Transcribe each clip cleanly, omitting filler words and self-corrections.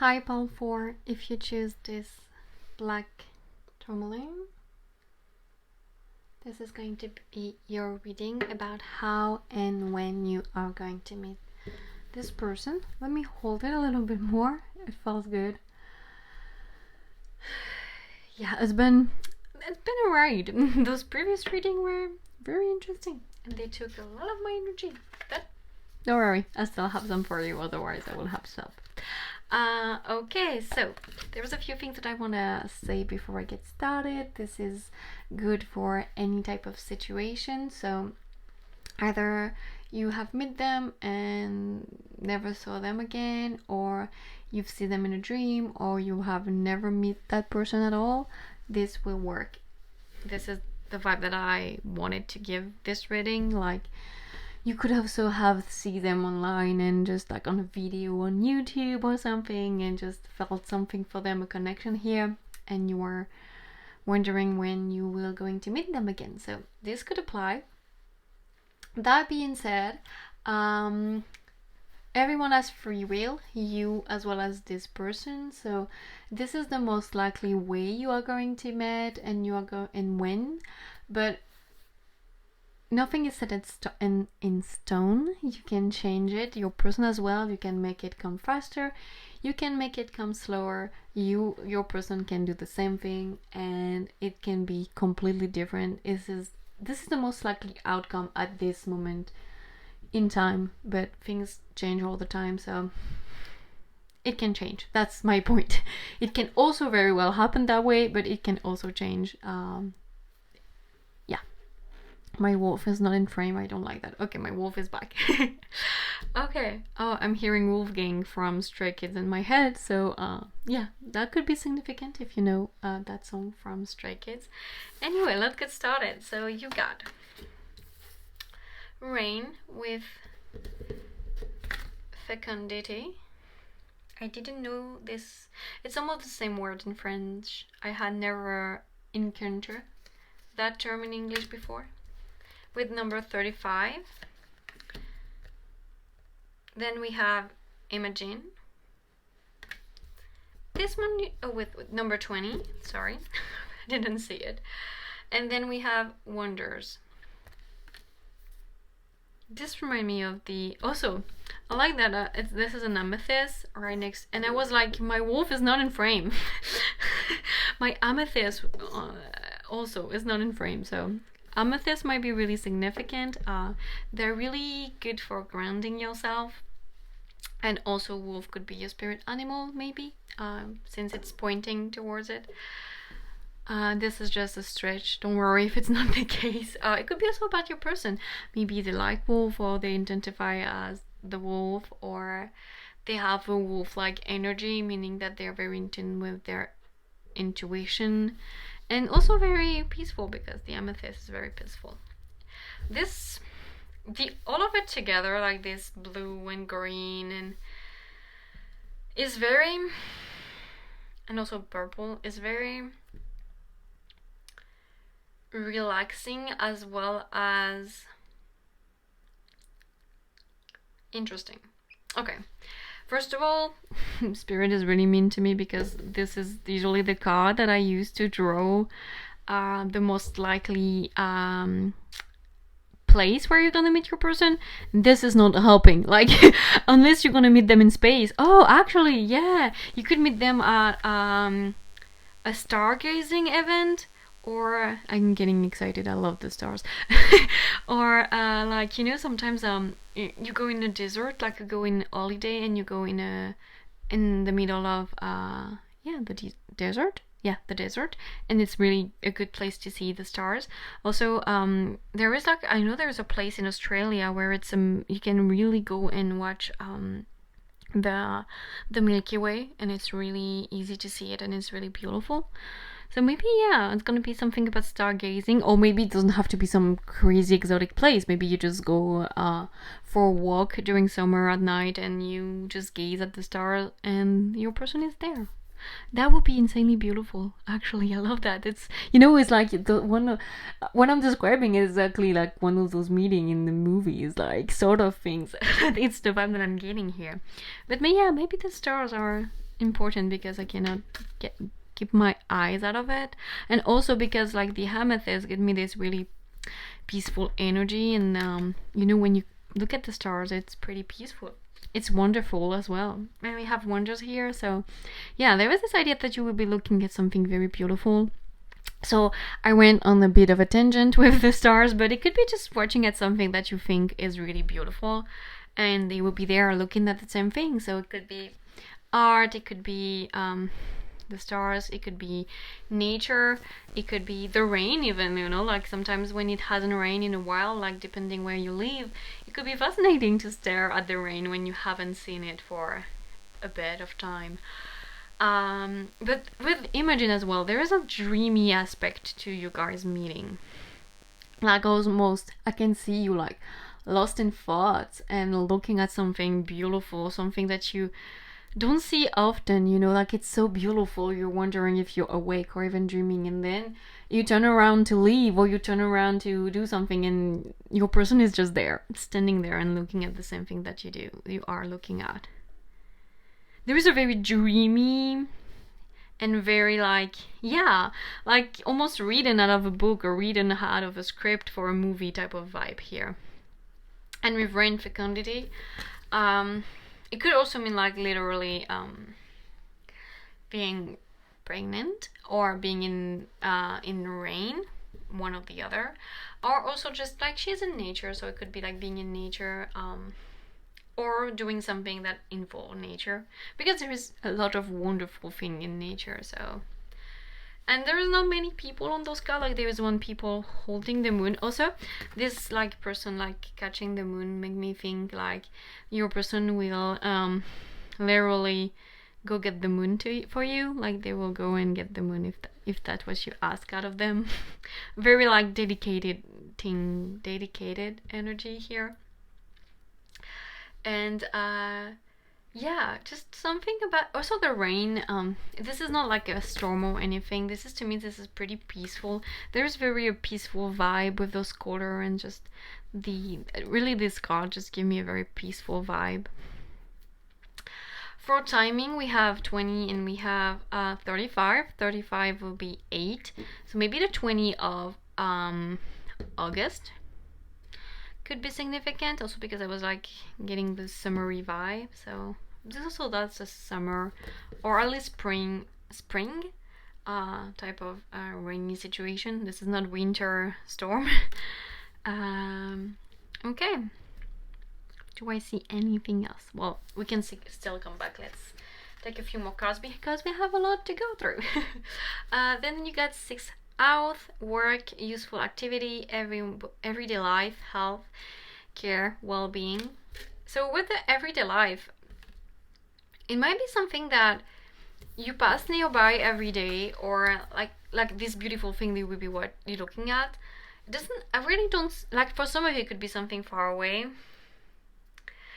Hi Palm 4, if you choose this black tourmaline, this is going to be your reading about how and when you are going to meet this person. Let me hold it a little bit more, it feels good. Yeah, it's been a ride. Those previous readings were very interesting and they took a lot of my energy, but don't worry, I still have some for you, otherwise I will have some. Okay, so there's a few things that I want to say before I get started. This is good for any type of situation. So either you have met them and never saw them again, or you've seen them in a dream, or you have never met that person at all. This will work. This is the vibe that I wanted to give this reading. Like, you could also have seen them online and just like on a video on YouTube or something and just felt something for them, a connection here, and you were wondering when you will going to meet them again. So this could apply. That being said, everyone has free will, you as well as this person. So this is the most likely way you are going to meet and and when, but nothing is set in stone. You can change it, your person as well. You can make it come faster, you can make it come slower. Your person can do the same thing and it can be completely different. This is the most likely outcome at this moment in time, but things change all the time, so it can change. That's my point. It can also very well happen that way, but it can also change. My wolf is not in frame. I don't like that. Okay, my wolf is back. Okay. Oh, I'm hearing Wolfgang from Stray Kids in my head. So, yeah, that could be significant if you know that song from Stray Kids. Anyway, let's get started. So you got rain with fecundity. I didn't know this. It's almost the same word in French. I had never encountered that term in English before. With number 35. Then we have Imagine. This one, with number 20, sorry, I didn't see it. And then we have Wonders. This reminds me of also, I like that this is an amethyst right next, and I was like, my wolf is not in frame. My amethyst also is not in frame, so amethyst might be really significant. They're really good for grounding yourself, and also wolf could be your spirit animal, maybe, since it's pointing towards it. This is just a stretch, don't worry if it's not the case. It could be also about your person. Maybe they like wolf, or they identify as the wolf, or they have a wolf-like energy, meaning that they're very in tune with their intuition. And also very peaceful, because the amethyst is very peaceful. All of it together, like this blue and green, and is very, and also purple, is very relaxing as well as interesting. Okay. First of all, Spirit is really mean to me, because this is usually the card that I use to draw the most likely place where you're gonna meet your person. This is not helping, like, unless you're gonna meet them in space. Oh, actually, yeah, you could meet them at a stargazing event, or I'm getting excited, I love the stars. Or like, you know, sometimes you go in a desert, like you go in holiday and you go in the middle of the desert. Yeah, the desert, and it's really a good place to see the stars. Also, there is, like, I know there's a place in Australia where it's you can really go and watch the Milky Way, and it's really easy to see it, and it's really beautiful. So maybe, yeah, it's gonna be something about stargazing, or maybe it doesn't have to be some crazy exotic place. Maybe you just go for a walk during summer at night and you just gaze at the stars and your person is there. That would be insanely beautiful. Actually, I love that. It's, you know, it's like what I'm describing is exactly like one of those meetings in the movies, like sort of things. It's the vibe that I'm getting here. But yeah, maybe the stars are important because I cannot keep my eyes out of it, and also because like the amethyst give me this really peaceful energy, and you know, when you look at the stars, it's pretty peaceful. It's wonderful as well, and we have wonders here. So yeah, there was this idea that you will be looking at something very beautiful. So I went on a bit of a tangent with the stars, but it could be just watching at something that you think is really beautiful, and they will be there looking at the same thing. So it could be art, it could be the stars, it could be nature, it could be the rain even, you know, like sometimes when it hasn't rained in a while, like depending where you live, it could be fascinating to stare at the rain when you haven't seen it for a bit of time. But with Imogen as well, there is a dreamy aspect to you guys meeting. Like almost, I can see you like lost in thoughts and looking at something beautiful, something that you don't see often, you know, like it's so beautiful, you're wondering if you're awake or even dreaming, and then you turn around to leave or you turn around to do something and your person is just there, standing there and looking at the same thing that you are looking at. There is a very dreamy and very like, yeah, like almost reading out of a book or reading out of a script for a movie type of vibe here. And with rain fecundity, it could also mean like literally being pregnant or being in rain, one or the other, or also just like she's in nature, so it could be like being in nature, or doing something that involves nature, because there is a lot of wonderful thing in nature. So, and there is not many people on those cards. Like there is one people holding the moon. Also, this like person like catching the moon make me think like your person will literally go get the moon for you. Like they will go and get the moon if that's what you ask out of them. Very like dedicated energy here. And yeah, just something about also the rain. This is not like a storm or anything. This is, to me, this is pretty peaceful. There's very a peaceful vibe with those color, and just really this card just give me a very peaceful vibe. For timing, we have 20 and we have 35. 35 will be 8, so maybe the 20 of August could be significant, also because I was like getting the summery vibe. So this also, that's a summer or at least spring type of rainy situation. This is not winter storm. Okay, do I see anything else? Well, we can still come back. Let's take a few more cards because we have a lot to go through. Then you got 6 out, work, useful activity, everyday life, health, care, well-being. So with the everyday life, it might be something that you pass nearby every day, or like this beautiful thing that will be what you're looking at. I really don't like, for some of you it could be something far away,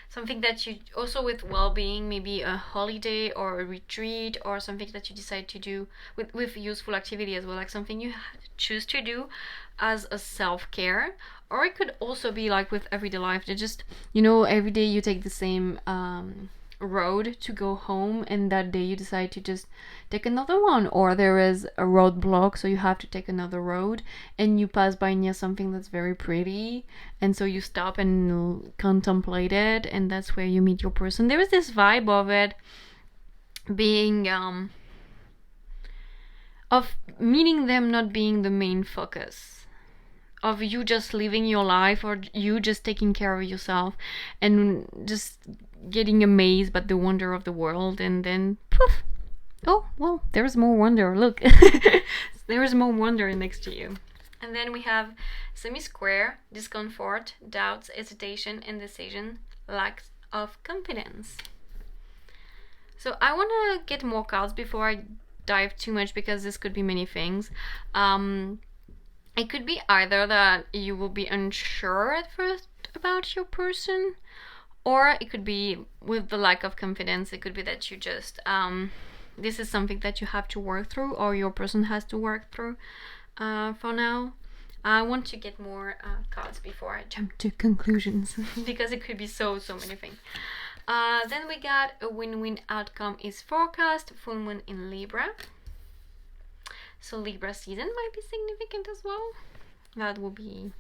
something that you also with well-being, maybe a holiday or a retreat or something that you decide to do with useful activity as well, like something you choose to do as a self-care. Or it could also be like with everyday life, that just, you know, every day you take the same road to go home, and that day you decide to just take another one, or there is a roadblock so you have to take another road, and you pass by near something that's very pretty, and so you stop and contemplate it, and that's where you meet your person. There is this vibe of it being of meeting them not being the main focus, of you just living your life, or you just taking care of yourself and just getting amazed by the wonder of the world, and then poof, oh well, there's more wonder, look. There's more wonder next to you. And then we have semi-square, discomfort, doubts, hesitation, indecision, lack of confidence. So I want to get more cards before I dive too much, because this could be many things. It could be either that you will be unsure at first about your person, or it could be with the lack of confidence. It could be that you just, this is something that you have to work through, or your person has to work through for now. I want to get more cards before I jump to conclusions because it could be so many things. Then we got a win-win outcome is forecast, full moon in Libra. So Libra season might be significant as well. That will be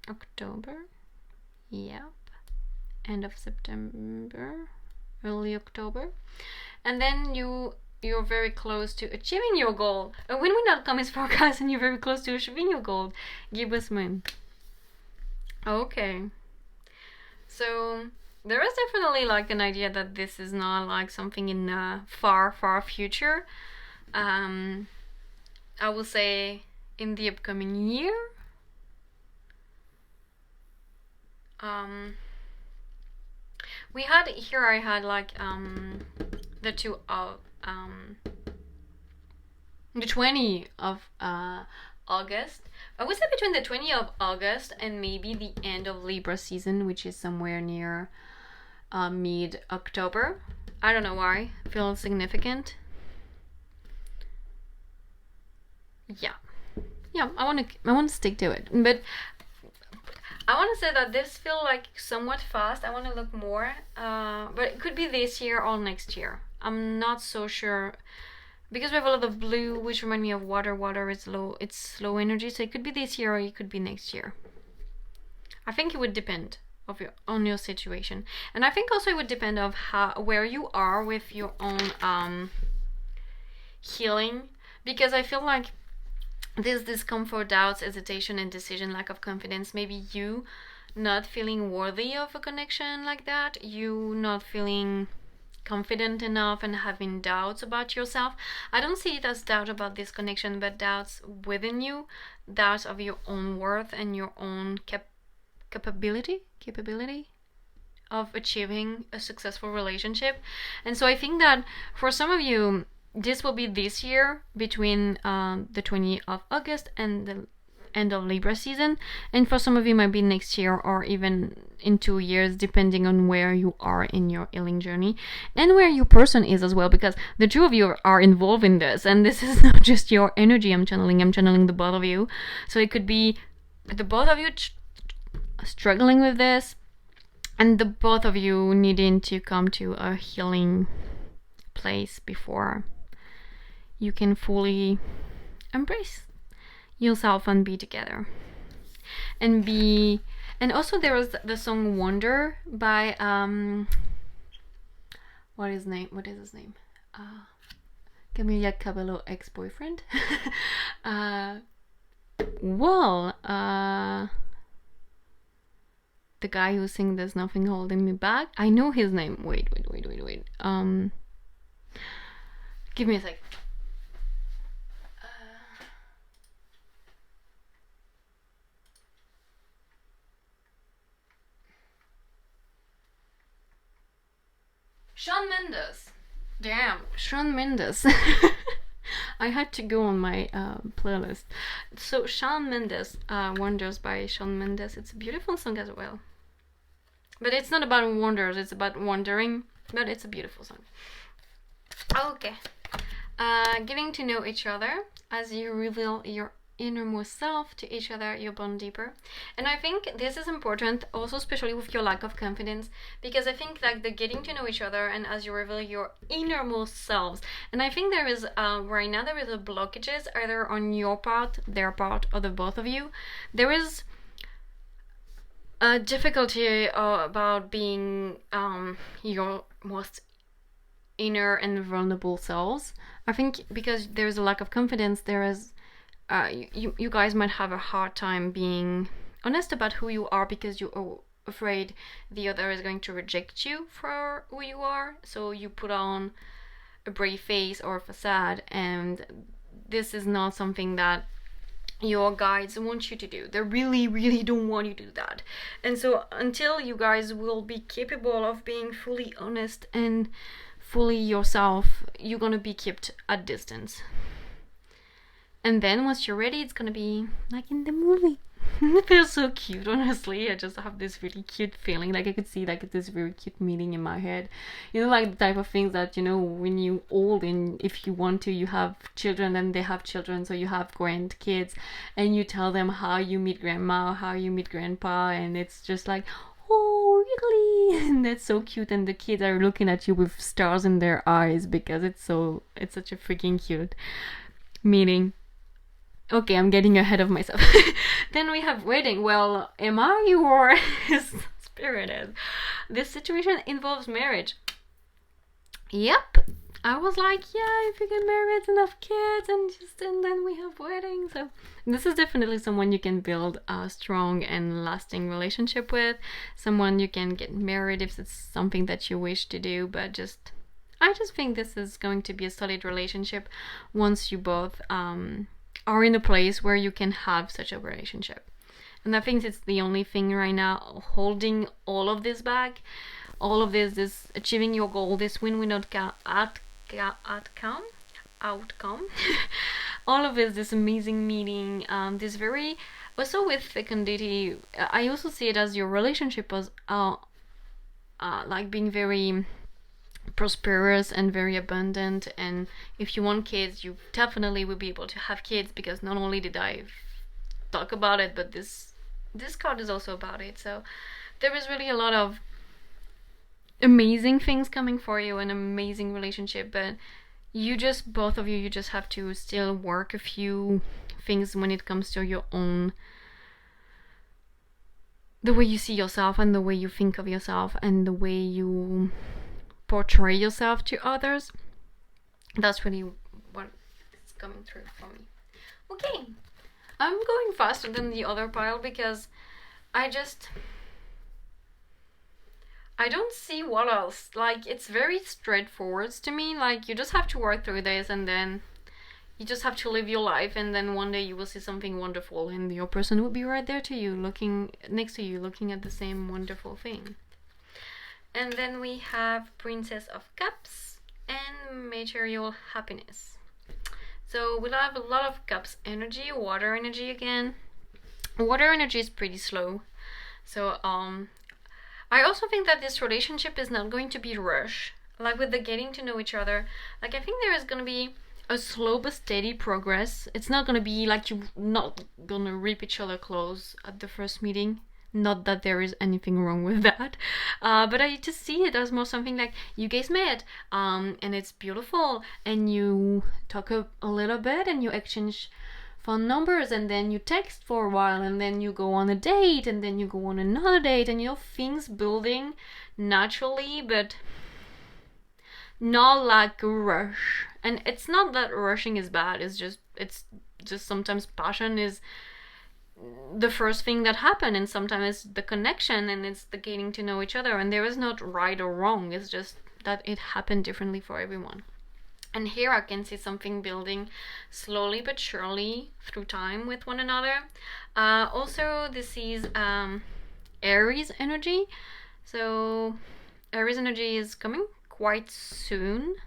October. Yep. End of September, early October. And then you're very close to achieving your goal. A win-win outcome is forecast and you're very close to achieving your goal. Gibbous moon. Okay. So there is definitely like an idea that this is not like something in the far future. I will say in the upcoming year. We had here, I had like the 2 of the 20 of August. I would say between the 20th of August and maybe the end of Libra season, which is somewhere near mid-October. I don't know why. I feel significant. Yeah, I want to stick to it, but I want to say that this feels like somewhat fast. I want to look more, but it could be this year or next year. I'm not so sure, because we have a lot of blue, which remind me of water. Water is low, it's slow energy, so it could be this year or it could be next year. I think it would depend on your situation, and I think also it would depend of where you are with your own healing, because I feel like this discomfort, doubts, hesitation, and decision, lack of confidence, maybe you not feeling worthy of a connection like that, you not feeling confident enough and having doubts about yourself. I don't see it as doubt about this connection, but doubts within you, doubts of your own worth and your own capability of achieving a successful relationship. And so I think that for some of you, this will be this year between the 20th of August and the end of Libra season, and for some of you might be next year or even in 2 years, depending on where you are in your healing journey and where your person is as well, because the 2 of you are involved in this, and this is not just your energy I'm channeling the both of you. So it could be the both of you struggling with this, and the both of you needing to come to a healing place before you can fully embrace yourself and be together. And also there was the song Wonder by what is his name? Camila Cabello ex-boyfriend. The guy who sings There's Nothing Holding Me Back. I know his name. Wait. Give me a sec. Shawn Mendes. Damn, Shawn Mendes. I had to go on my playlist. So Shawn Mendes, Wonders by Shawn Mendes. It's a beautiful song as well. But it's not about wonders, it's about wandering. But it's a beautiful song. Okay. Getting to know each other. As you reveal your innermost self to each other, you bond deeper. And I think this is important also, especially with your lack of confidence, because I think like the getting to know each other and as you reveal your innermost selves, and I think there is right now there is a blockages either on your part, their part, or the both of you. There is a difficulty about being your most inner and vulnerable selves. I think because there's a lack of confidence, there is you guys might have a hard time being honest about who you are, because you're afraid the other is going to reject you for who you are. So you put on a brave face or a facade, and this is not something that your guides want you to do. They really don't want you to do that. And so until you guys will be capable of being fully honest and fully yourself, you're gonna be kept at distance. And then once you're ready, it's gonna be like in the movie. It feels so cute, honestly. I just have this really cute feeling. Like I could see like this very cute meeting in my head. You know, like the type of things that, you know, when you old and if you want to, you have children and they have children, so you have grandkids and you tell them how you meet grandma, how you meet grandpa, and it's just like, oh sparkly, and that's so cute, and the kids are looking at you with stars in their eyes because it's such a freaking cute meeting. Okay, I'm getting ahead of myself. Then we have wedding. Well, am I or is spirit is? This situation involves marriage. Yep. I was like, yeah, if you get married, enough kids, and then we have weddings. So this is definitely someone you can build a strong and lasting relationship with. Someone you can get married if it's something that you wish to do. But I just think this is going to be a solid relationship once you both are in a place where you can have such a relationship. And I think it's the only thing right now holding all of this back. All of this achieving your goal, this win-win outcome, all of this amazing meeting, this very, also with fecundity, I also see it as your relationship as like being very prosperous and very abundant, and if you want kids, you definitely will be able to have kids, because not only did I talk about it, but this card is also about it. So there is really a lot of amazing things coming for you, an amazing relationship, but both of you just have to still work a few things when it comes to your own, the way you see yourself and the way you think of yourself and the way you portray yourself to others. That's really what is coming through for me. Okay, I'm going faster than the other pile because I don't see what else. Like, it's very straightforward to me. Like, you just have to work through this, and then you just have to live your life, and then one day you will see something wonderful, and your person will be right there to you, looking next to you, looking at the same wonderful thing. And then we have Princess of Cups and Material Happiness. So we'll have a lot of Cups energy, water energy again. Water energy is pretty slow. So I also think that this relationship is not going to be rushed. Like with the getting to know each other, like I think there is going to be a slow but steady progress. It's not going to be like you're not going to rip each other clothes at the first meeting. Not that there is anything wrong with that. But I just see it as more something like you guys met and it's beautiful, and you talk a little bit and you exchange phone numbers, and then you text for a while, and then you go on a date, and then you go on another date, and things building naturally, but not like a rush. And it's not that rushing is bad, it's just sometimes passion is the first thing that happened, and sometimes it's the connection, and it's the getting to know each other, and there is not right or wrong, it's just that it happened differently for everyone. And here I can see something building slowly but surely through time with one another. Also, this is Aries energy. So Aries energy is coming quite soon.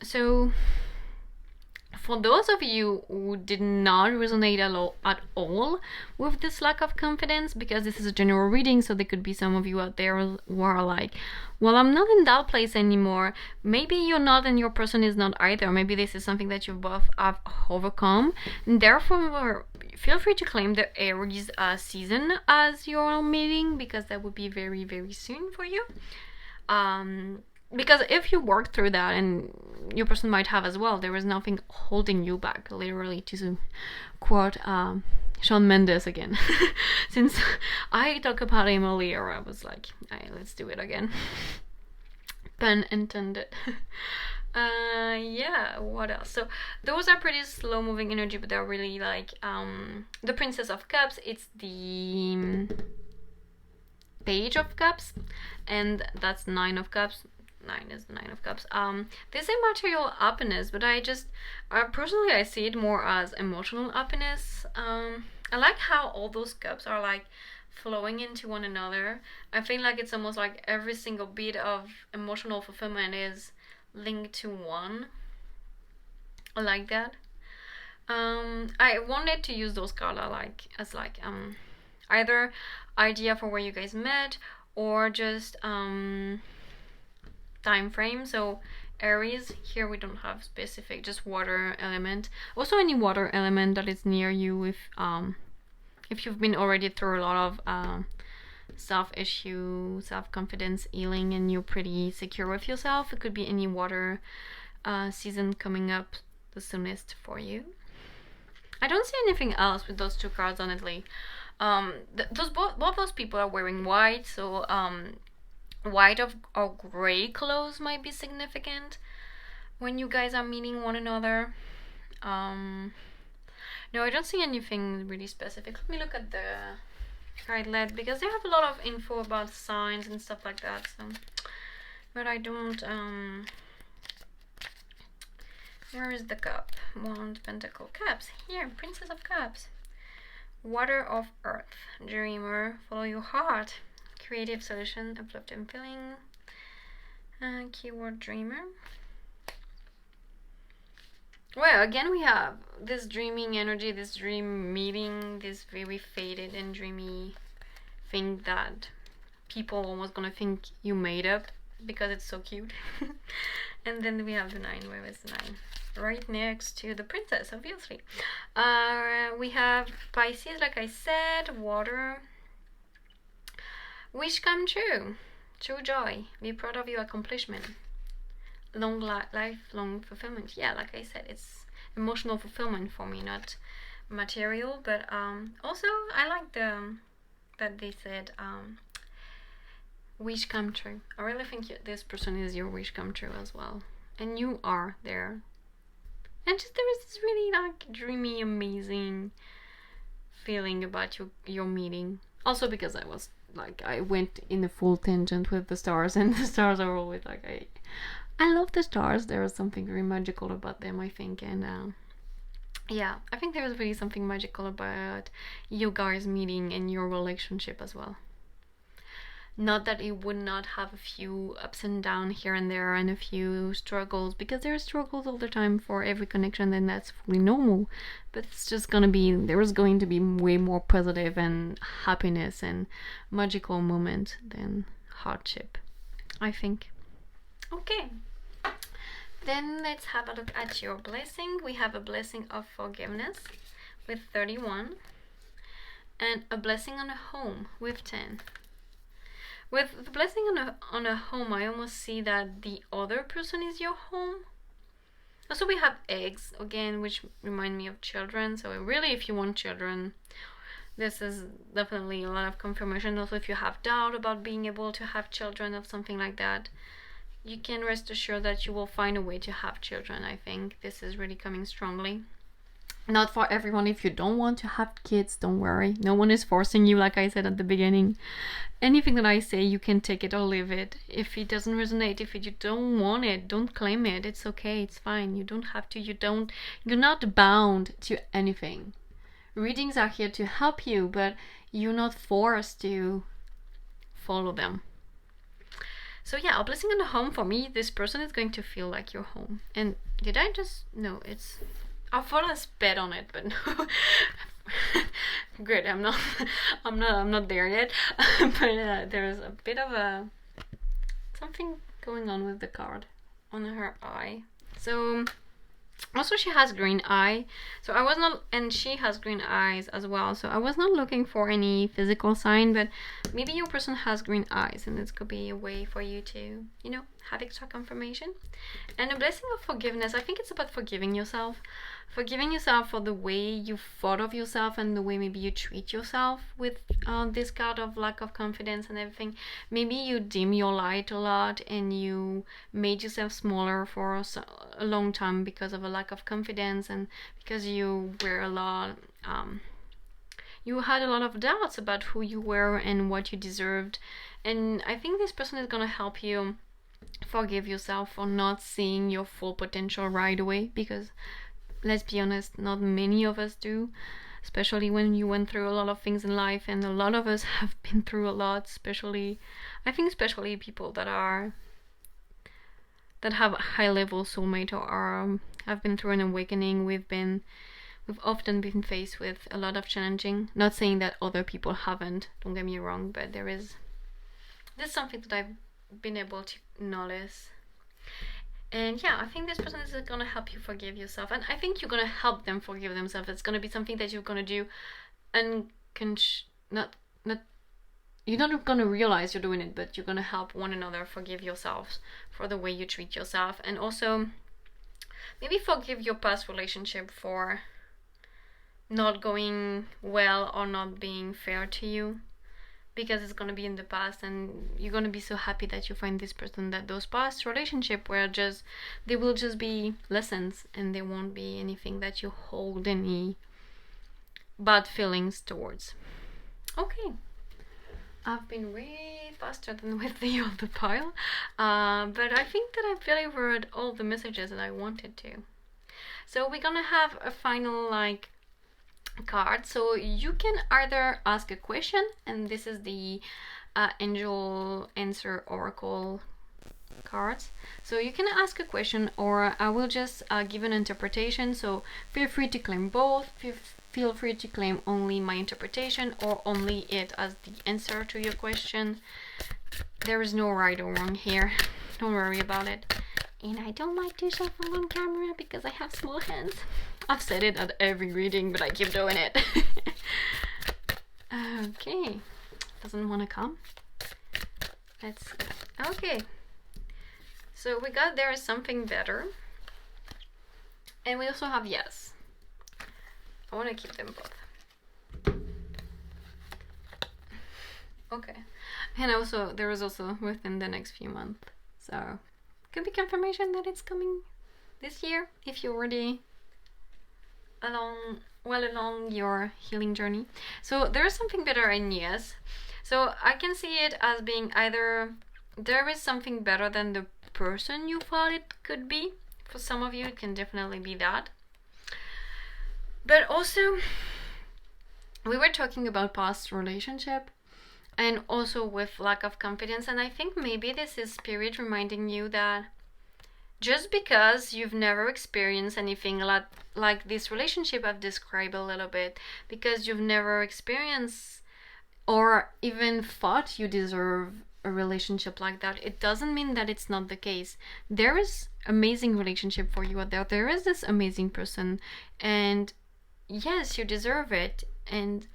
So for those of you who did not resonate at all with this lack of confidence, because this is a general reading, so there could be some of you out there who are like, well, I'm not in that place anymore. Maybe you're not, and your person is not either. Maybe this is something that you both have overcome. And therefore, feel free to claim the Aries season as your meeting, because that would be very, very soon for you. Because if you work through that, and your person might have as well, there is nothing holding you back, literally, to quote Shawn Mendes again. Since I talk about him earlier, I was like, let's do it again. Pun intended. Yeah, what else? So those are pretty slow moving energy, but they're really like the Princess of Cups. It's the Page of Cups, and that's Nine of Cups. 9 is the Nine of Cups. They say material happiness, but I personally I see it more as emotional happiness. I like how all those cups are like flowing into one another. I feel like it's almost like every single bit of emotional fulfillment is linked to one. I like that. I wanted to use those cards as either idea for where you guys met, or just time frame. So Aries, here we don't have specific, just water element. Also any water element that is near you, if you've been already through a lot of self-issue, self-confidence, healing, and you're pretty secure with yourself. It could be any water season coming up the soonest for you. I don't see anything else with those two cards, honestly. Both those people are wearing white, so white or gray clothes might be significant when you guys are meeting one another. No, I don't see anything really specific. Let me look at the guidelet, because they have a lot of info about signs and stuff like that. So, but I don't. Where is the cup? Wand, Pentacle, Cups. Here, Princess of Cups. Water of Earth. Dreamer, follow your heart. Creative solution, uplifting feeling. Keyword dreamer. Well, again, we have this dreaming energy, this dream meeting, this very faded and dreamy thing that people almost gonna think you made up because it's so cute. And then we have the 9. Where is the 9? Right next to the princess, obviously. We have Pisces, like I said, water. Wish come true. True joy. Be proud of your accomplishment. Lifelong fulfillment. Yeah, like I said, it's emotional fulfillment for me, not material. But also, I like that they said wish come true. I really think this person is your wish come true as well, and you are there. And just there is this really like dreamy, amazing feeling about your meeting. Also because I went in a full tangent with the stars, and the stars are always like I love the stars. There is something very magical about them, I think, and yeah, I think there is really something magical about you guys meeting and your relationship as well. Not that it would not have a few ups and downs here and there and a few struggles, because there are struggles all the time for every connection, and that's fully normal. But it's just there is going to be way more positive and happiness and magical moment than hardship, I think. Okay. Then let's have a look at your blessing. We have a blessing of forgiveness with 31, and a blessing on a home with 10. With the blessing on a home, I almost see that the other person is your home. Also, we have eggs, again, which remind me of children. So really, if you want children, this is definitely a lot of confirmation. Also, if you have doubt about being able to have children or something like that, you can rest assured that you will find a way to have children. I think this is really coming strongly. Not for everyone. If you don't want to have kids, don't worry. No one is forcing you, like I said at the beginning. Anything that I say, you can take it or leave it. If it doesn't resonate, if you don't want it, don't claim it. It's okay, it's fine. You don't have to. You're not bound to anything. Readings are here to help you, but you're not forced to follow them. So yeah, a blessing on the home, for me, this person is going to feel like your home. And did I just... No, it's... I thought I sped on it, but no. Good, I'm not there yet. But there's a bit of something going on with the card on her eye. So also she has green eye. So I was not, and she has green eyes as well. So I was not looking for any physical sign, but maybe your person has green eyes, and this could be a way for you to, have extra confirmation. And a blessing of forgiveness. I think it's about forgiving yourself. Forgiving yourself for the way you thought of yourself and the way maybe you treat yourself with this card of lack of confidence and everything. Maybe you dim your light a lot and you made yourself smaller for a long time because of a lack of confidence, and because you were you had a lot of doubts about who you were and what you deserved. And I think this person is going to help you forgive yourself for not seeing your full potential right away, because let's be honest, not many of us do, especially when you went through a lot of things in life, and a lot of us have been through a lot, especially people that have a high level soulmate or have been through an awakening. We've often been faced with a lot of challenging, not saying that other people haven't, don't get me wrong, but there's something that I've been able to notice. And yeah, I think this person is going to help you forgive yourself. And I think you're going to help them forgive themselves. It's going to be something that you're going to do you're not gonna realize you're doing it, but you're gonna help one another forgive yourselves for the way you treat yourself, and also maybe forgive your past relationship for not going well or not being fair to you, because it's gonna be in the past, and you're gonna be so happy that you find this person, that those past relationships were just, they will just be lessons, and they won't be anything that you hold any bad feelings towards. Okay, I've been way faster than with the other pile, but I think that I've delivered all the messages that I wanted to. So we're gonna have a final like card. So you can either ask a question, and this is the Angel Answer Oracle cards. So you can ask a question, or I will just give an interpretation. So feel free to claim both. Feel free to claim only my interpretation or only it as the answer to your question. There is no right or wrong here. Don't worry about it. And I don't like to shuffle on camera because I have small hands. I've said it at every reading, but I keep doing it. Okay. Doesn't want to come? Let's... Okay. So we got there is something better. And we also have yes. I want to keep them both. Okay. And also, there is also within the next few months. So, could be confirmation that it's coming this year if you're already well along your healing journey. So, there is something better in yes. So, I can see it as being either there is something better than the person you thought it could be. For some of you, it can definitely be that. But also, we were talking about past relationship and also with lack of confidence, and I think maybe this is spirit reminding you that just because you've never experienced anything like this relationship I've described a little bit, because you've never experienced or even thought you deserve a relationship like that, it doesn't mean that it's not the case. There is amazing relationship for you out there. There is this amazing person, and yes, you deserve it, and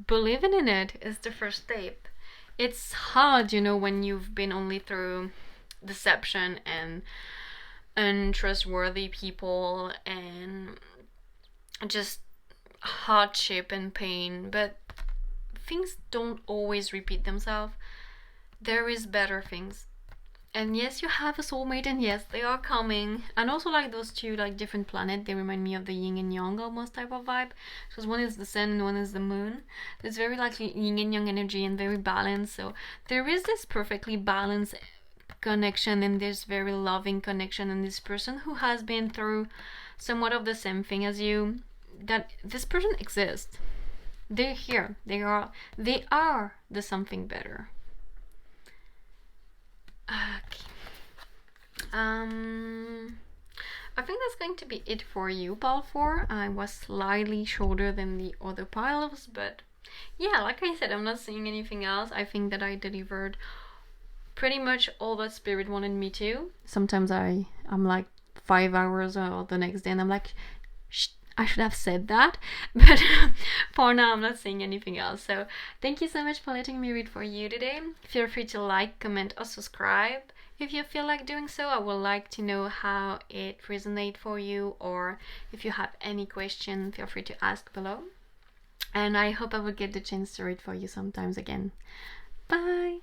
believing in it is the first step. It's hard, you know, when you've been only through deception and untrustworthy people and just hardship and pain, but things don't always repeat themselves. There is better things. And yes, you have a soulmate, and yes, they are coming. And also, like those two, like different planets, they remind me of the yin and yang almost type of vibe. Because one is the sun and one is the moon. It's very like yin and yang energy and very balanced. So there is this perfectly balanced connection and this very loving connection. And this person who has been through somewhat of the same thing as you, that this person exists. They're here. They are the something better. Okay. I think that's going to be it for you, pile 4. I was slightly shorter than the other piles, but yeah, like I said, I'm not seeing anything else. I think that I delivered pretty much all that spirit wanted me to. Sometimes I'm like 5 hours or the next day and I'm like, shh, I should have said that, but for now I'm not saying anything else. So thank you so much for letting me read for you today. Feel free to like, comment or subscribe if you feel like doing so. I would like to know how it resonates for you, or if you have any question, feel free to ask below. And I hope I will get the chance to read for you sometimes again. Bye!